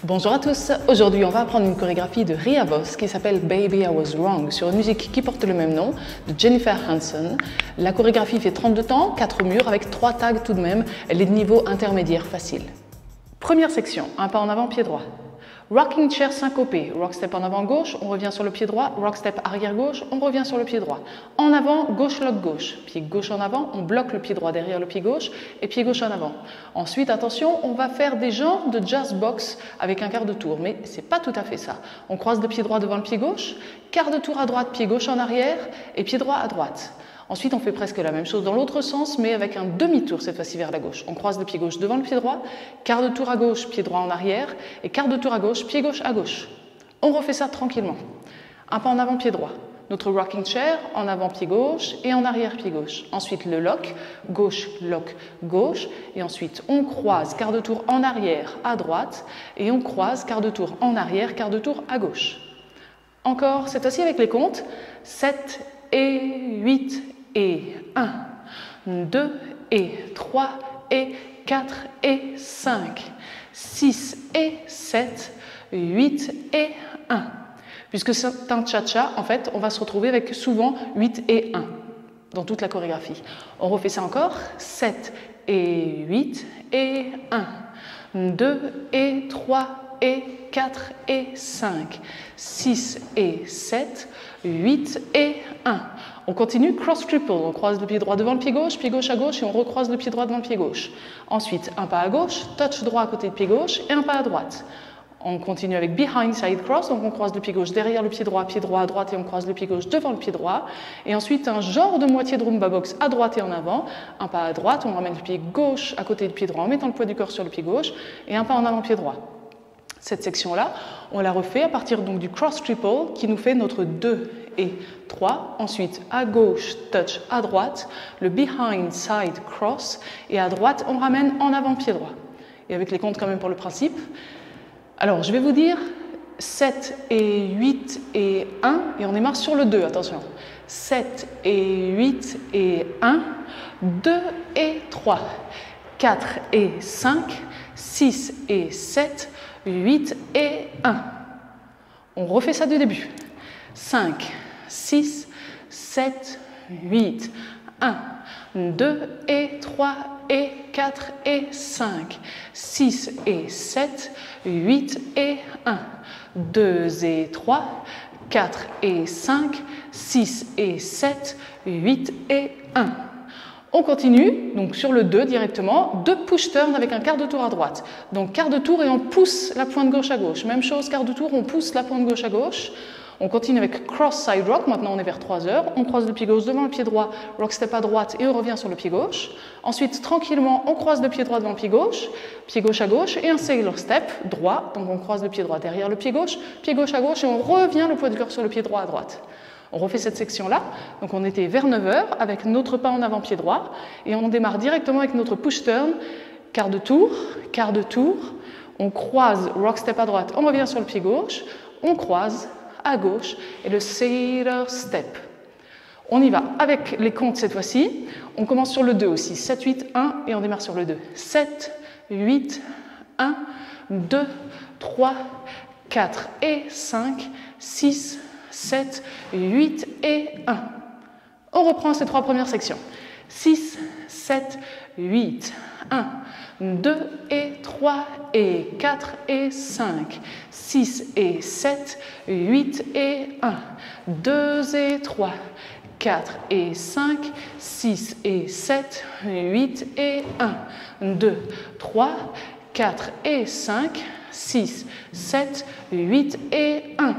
Bonjour à tous, aujourd'hui on va apprendre une chorégraphie de Ria Voss qui s'appelle Baby I Was Wrong sur une musique qui porte le même nom de Jennifer Hanson. La chorégraphie fait 32 temps, 4 murs avec 3 tags tout de même, elle est de niveau intermédiaire facile. Première section, un pas en avant, pied droit. Rocking chair syncopé, rock step en avant gauche, on revient sur le pied droit, rock step arrière gauche, on revient sur le pied droit. En avant, gauche lock gauche, pied gauche en avant, on bloque le pied droit derrière le pied gauche et pied gauche en avant. Ensuite, attention, on va faire des genres de jazz box avec un quart de tour, mais c'est pas tout à fait ça. On croise le pied droit devant le pied gauche, quart de tour à droite, pied gauche en arrière et pied droit à droite. Ensuite, on fait presque la même chose dans l'autre sens, mais avec un demi-tour cette fois-ci vers la gauche. On croise le pied gauche devant le pied droit, quart de tour à gauche, pied droit en arrière, et quart de tour à gauche, pied gauche à gauche. On refait ça tranquillement. Un pas en avant, pied droit. Notre rocking chair, en avant, pied gauche, et en arrière, pied gauche. Ensuite, le lock, gauche, et ensuite, on croise, quart de tour en arrière, à droite, et on croise, quart de tour en arrière, quart de tour à gauche. Encore, cette fois-ci avec les comptes, 7 et 8 et 1, 2 et 3 et 4 et 5, 6 et 7, 8 et 1. Puisque c'est un cha-cha, en fait, on va se retrouver avec souvent 8 et 1 dans toute la chorégraphie. On refait ça encore, 7 et 8 et 1, 2 et 3 et 4 et 5, 6 et 7, 8 et 1. On continue, cross triple, on croise le pied droit devant le pied gauche à gauche et on recroise le pied droit devant le pied gauche. Ensuite, un pas à gauche, touch droit à côté de pied gauche et un pas à droite. On continue avec behind side cross, donc on croise le pied gauche derrière le pied droit à droite et on croise le pied gauche devant le pied droit. Et ensuite, un genre de moitié de rumba box à droite et en avant. Un pas à droite, on ramène le pied gauche à côté du pied droit en mettant le poids du corps sur le pied gauche et un pas en avant, pied droit. Cette section-là, on la refait à partir donc du cross triple qui nous fait notre 2 et 3. Ensuite, à gauche, touch à droite, le behind side cross et à droite, on ramène en avant pied droit. Et avec les comptes quand même pour le principe. Alors, je vais vous dire 7 et 8 et 1 et on démarre sur le 2, attention. 7 et 8 et 1, 2 et 3, 4 et 5, 6 et 7, 8 et 1. On refait ça du début. 5, 6, 7, 8, 1, 2 et 3 et 4 et 5, 6 et 7, 8 et 1, 2 et 3, 4 et 5, 6 et 7, 8 et 1. On continue, donc sur le 2 directement, 2 push turn avec un quart de tour à droite. Donc quart de tour et on pousse la pointe gauche à gauche. Même chose, quart de tour, on pousse la pointe gauche à gauche. On continue avec cross side rock, maintenant on est vers 3 heures. On croise le pied gauche devant le pied droit, rock step à droite et on revient sur le pied gauche. Ensuite, tranquillement, on croise le pied droit devant le pied gauche à gauche et un sailor step droit. Donc on croise le pied droit derrière le pied gauche à gauche et on revient le poids du corps sur le pied droit à droite. On refait cette section-là, donc on était vers 9 heures avec notre pas en avant pied droit et on démarre directement avec notre push turn, quart de tour, on croise rock step à droite, on revient sur le pied gauche, on croise à gauche et le sailor step. On y va avec les comptes cette fois-ci, on commence sur le 2 aussi, 7, 8, 1 et on démarre sur le 2. 7, 8, 1, 2, 3, 4 et 5, 6, 7, 8 et 1. On reprend ces 3 premières sections. 6, 7, 8, 1, 2 et 3 et 4 et 5, 6 et 7, 8 et 1, 2 et 3, 4 et 5, 6 et 7, 8 et 1, 2, 3, 4 et 5, 6, 7, 8 et 1.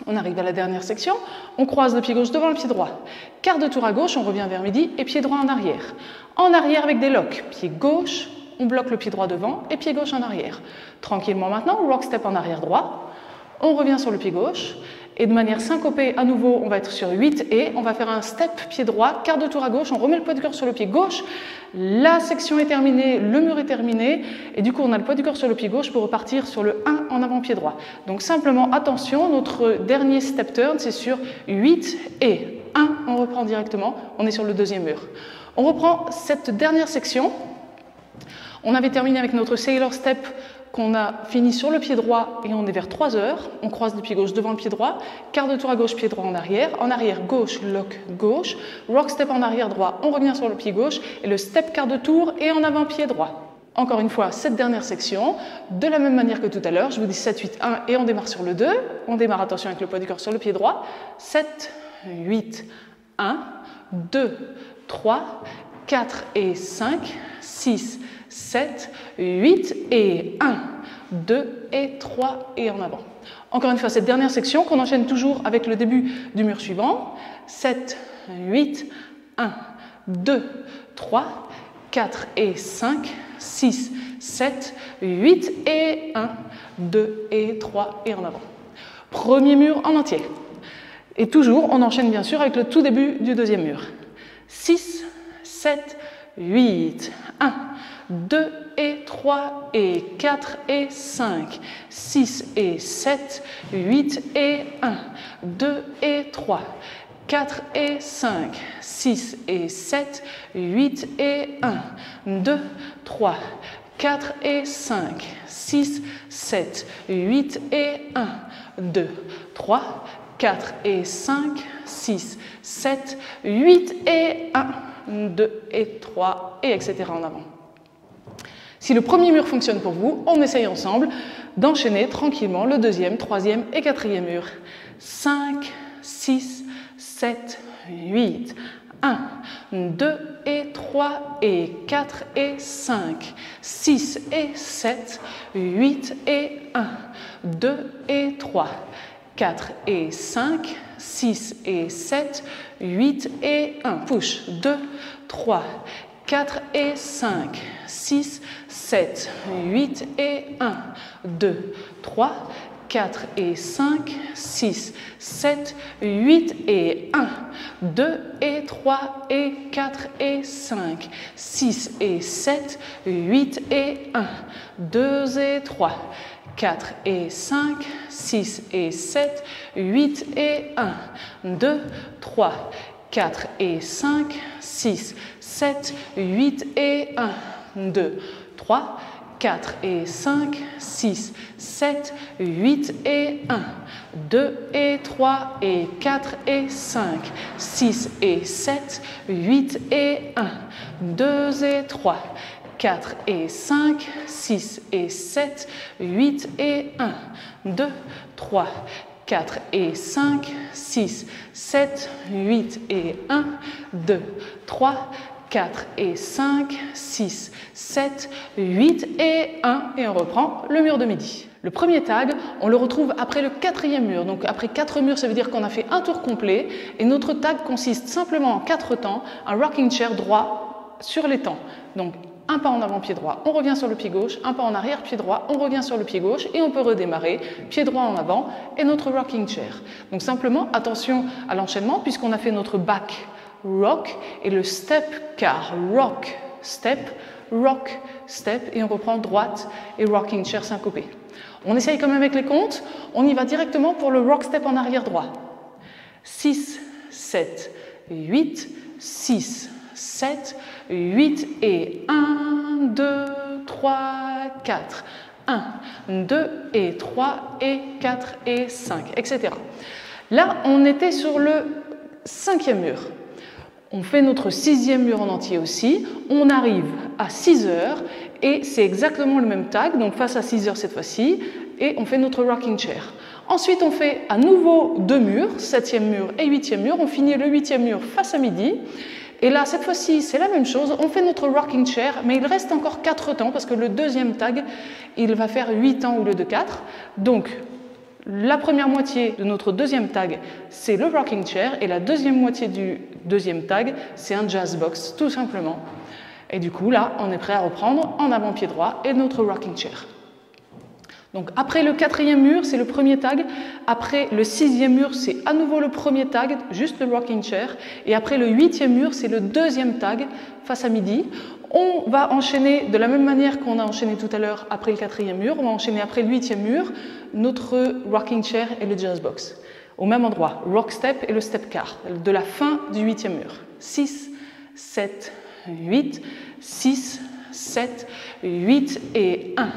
On arrive à la dernière section, on croise le pied gauche devant le pied droit. Quart de tour à gauche, on revient vers midi et pied droit en arrière. En arrière avec des locks, pied gauche, on bloque le pied droit devant et pied gauche en arrière. Tranquillement maintenant, rock step en arrière droit, on revient sur le pied gauche et de manière syncopée à nouveau, on va être sur 8 et on va faire un step pied droit, quart de tour à gauche, on remet le poids du corps sur le pied gauche. La section est terminée, le mur est terminé et du coup on a le poids du corps sur le pied gauche pour repartir sur le 1 en avant pied droit. Donc simplement attention, notre dernier step turn c'est sur 8 et 1, on reprend directement, on est sur le deuxième mur. On reprend cette dernière section. On avait terminé avec notre sailor step qu'on a fini sur le pied droit et on est vers 3 heures. On croise le pied gauche devant le pied droit, quart de tour à gauche, pied droit en arrière gauche, lock gauche, rock step en arrière droit, on revient sur le pied gauche et le step quart de tour et en avant pied droit. Encore une fois, cette dernière section, de la même manière que tout à l'heure, je vous dis 7, 8, 1 et on démarre sur le 2. On démarre, attention, avec le poids du corps sur le pied droit. 7, 8, 1, 2, 3, 4 et 5, 6, 7, 8 et 1, 2 et 3 et en avant. Encore une fois, cette dernière section qu'on enchaîne toujours avec le début du mur suivant. 7, 8, 1, 2, 3, 4 et 5, 6, 7, 8 et 1, 2 et 3 et en avant. Premier mur en entier. Et toujours, on enchaîne bien sûr avec le tout début du deuxième mur. 6, 7, 8, 1, 2 et 3 et 4 et 5, 6 et 7, 8 et 1, 2 et 3, 4 et 5, 6 et 7, 8 et 1, 2, 3, 4 et 5, 6, 7, 8 et 1, 2, 3, 4 et 5, 6, 7, 8 et 1, 2 et 3 et etc. en avant. Si le premier mur fonctionne pour vous, on essaye ensemble d'enchaîner tranquillement le deuxième, troisième et quatrième mur. 5, 6, 7, 8, 1, 2 et 3 et 4 et 5, 6 et 7, 8 et 1, 2 et 3, 4 et 5, 6 et 7, 8 et 1, push, 2, 3, 4 et 5, 6, 7, 8 et 1, 2, 3, 4 et 5, 6, 7, 8 et 1, 2 et 3 et 4 et 5, 6 et 7, 8 et 1, 2 et 3, 4 et 5, 6 et 7, 8 et 1, 2, 3, 4 et 5, 6, 7, 8 et 1, 2, 3, 4 et 5, 6, 7, 8 et 1, 2 et 3 et 4 et 5, 6 et 7, 8 et 1, 2 et 3, 4 et 5, 6 et 7, 8 et 1, 2, 3, 4 et 5, 6, 7, 8 et 1, 2, 3, 4 et 5, 6, 7, 8 et 1 et on reprend le mur de midi. Le premier tag, on le retrouve après le quatrième mur. Donc après 4 murs, ça veut dire qu'on a fait un tour complet et notre tag consiste simplement en 4 temps, un rocking chair droit sur les temps. Donc un pas en avant, pied droit, on revient sur le pied gauche, un pas en arrière, pied droit, on revient sur le pied gauche et on peut redémarrer, pied droit en avant et notre rocking chair. Donc simplement, attention à l'enchaînement puisqu'on a fait notre back rock et le step car rock, step et on reprend droite et rocking chair syncopé. On essaye quand même avec les comptes, on y va directement pour le rock step en arrière droit. 6, 7, 8, 6, 7, 8 et 1, 2, 3, 4, 1, 2 et 3 et 4 et 5, etc. Là, on était sur le 5e mur. On fait notre 6e mur en entier aussi. On arrive à 6 heures et c'est exactement le même tag, donc face à 6 heures cette fois-ci, et on fait notre rocking chair. Ensuite, on fait à nouveau 2 murs, 7e mur et 8e mur. On finit le 8e mur face à midi. Et là, cette fois-ci, c'est la même chose. On fait notre rocking chair, mais il reste encore 4 temps parce que le deuxième tag, il va faire 8 temps au lieu de 4. Donc, la première moitié de notre deuxième tag, c'est le rocking chair et la deuxième moitié du deuxième tag, c'est un jazz box, tout simplement. Et du coup, là, on est prêt à reprendre en avant pied droit et notre rocking chair. Donc après le 4e mur, c'est le premier tag. Après le 6e mur, c'est à nouveau le premier tag, juste le rocking chair. Et après le 8e mur, c'est le deuxième tag face à midi. On va enchaîner de la même manière qu'on a enchaîné tout à l'heure après le 4e mur. On va enchaîner après le 8e mur, notre rocking chair et le jazz box. Au même endroit, rock step et le step car, de la fin du 8e mur. 6, 7, 8, 6, 7, 8 et 1,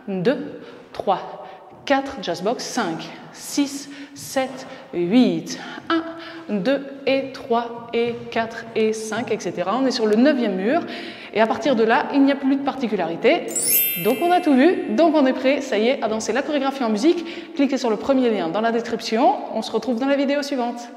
2, 3, 4, jazz box, 5, 6, 7, 8, 1, 2 et 3 et 4 et 5, etc. On est sur le 9e mur et à partir de là, il n'y a plus de particularité. Donc on a tout vu, donc on est prêt, ça y est, à danser la chorégraphie en musique. Cliquez sur le premier lien dans la description, on se retrouve dans la vidéo suivante.